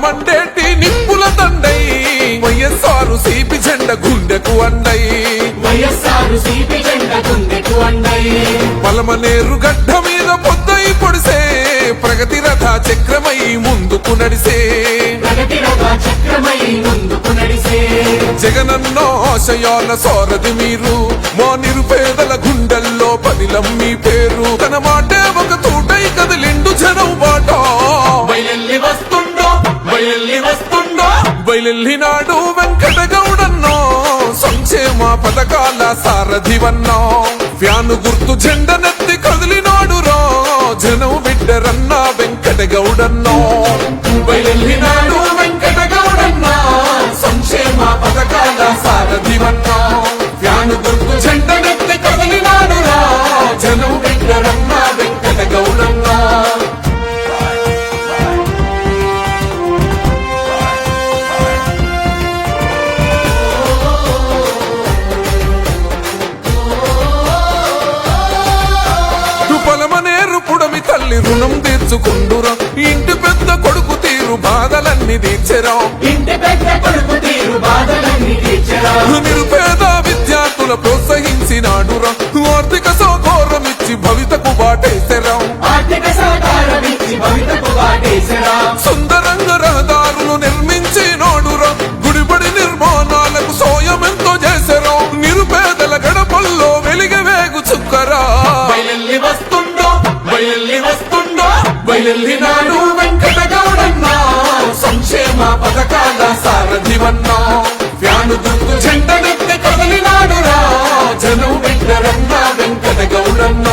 మండేటి నిప్పుల దండై వైఎస్ఆర్ సిపి జెండ గుండెకు అండై పలమనేరు గడ్డ మీద పొద్దై పొడిసే ప్రగతి రథ చక్రమై ముందుకు నడిసే జగనన్నో ఆశయాల సారథి మీరు మా నిరుపేదల గుండెల్లో పదిలం మీ పేరు తన మాటే ఒక తూటై కదిలిండు జనం బాట బయలెల్లినాడు వెంకటగౌడన్నో సంక్షేమ పథకాల సారథివన్నో ఫ్యాను గుర్తు జెండనెత్తి కదిలినాడు రా జనం బిడ్డరన్న వెంకటగౌడన్నో బయలెల్లినాడు వెంకటగౌడన్నో సంక్షేమ పథకాల సారథివన్నో ఫ్యాను గుర్తు జెండనెత్తి కదిలినాడు రా జనం బిడ్డరన్న వెంకటగౌడన్నో పుడమి తల్లి రుణం తీర్చుకుండురా ఇంటి పెద్ద కొడుకు తీరు బాధలన్నీ తీర్చెరా నిరుపేద విద్యార్థుల ప్రోత్సహించినాడురా ఆర్థిక సహకారం ఇచ్చి భవితకు బాటేసెరా సుందరంగ రహదారులు నిర్మించినాడురా గుడిబడి నిర్మాణాలకు సోయమెంతో చేసెరా నిరుపేదల గడపల్లో వెలిగ వేగు చుక్కరా బయలెల్లినాడు వెంకటగౌడన్న సంక్షేమ పథకాల సారథివన్నా ఫ్యాను గుర్తు జెండనెత్తి కదిలినాడు రా జనం బిడ్డరన్న వెంకటగౌడన్న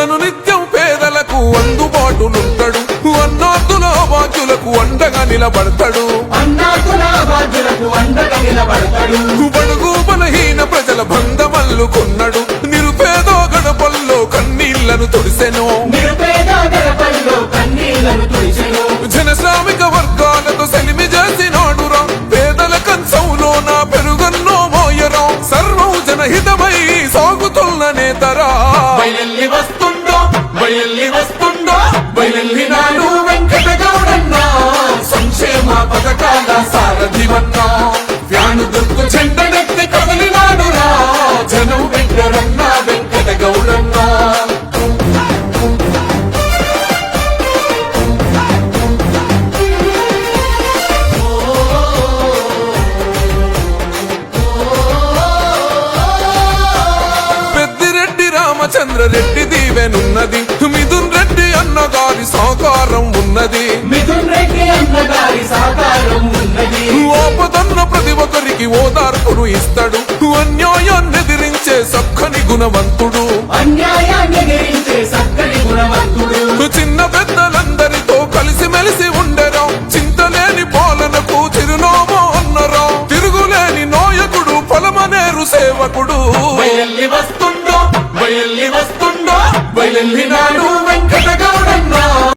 అనునిత్యం పేదలకు అందుబాటునుంటాడు అన్నాతుల బాధ్యులకు అండగా నిలబడతాడు బడుగు బలహీన ప్రజల బంధమల్లుకున్నాడు నిరుపేద గడపల్లో కన్నీళ్లను తొడిసెను జనశ్రామిక వర్గాలకు సెలిమి చేసినాడురా పేదల కంచంలో నా పెరుగన్నో మోయరా సర్వం జనహితమై సాగుతున్న నేతరా బయలెల్లినాడు వెంకటగౌడన్న సంక్షేమ పథకాల సారథివన్నా ఫ్యాను గుర్తు జెండనెత్తి కదిలినాడు రా జనం బిడ్డరన్న వెంకటగౌడన్న పెద్దిరెడ్డి రామచంద్రరెడ్డి దీవెనున్నది మిథున్ రెడ్డి అన్నగారి సహకారం ఉన్నది ఆపదన్న ప్రతి ఒక్కరికి ఓదార్పును ఇస్తాడు అన్యాయాన్ని ఎదిరించే సక్కని గుణవంతుడు చిన్న పెద్దలందరితో కలిసిమెలిసి ఉండరా చింతలేని పాలనకు చిరునామా అన్నరా తిరుగులేని నాయకుడు పలమనేరు సేవకుడు బయలెల్లినాడు వెంకటగా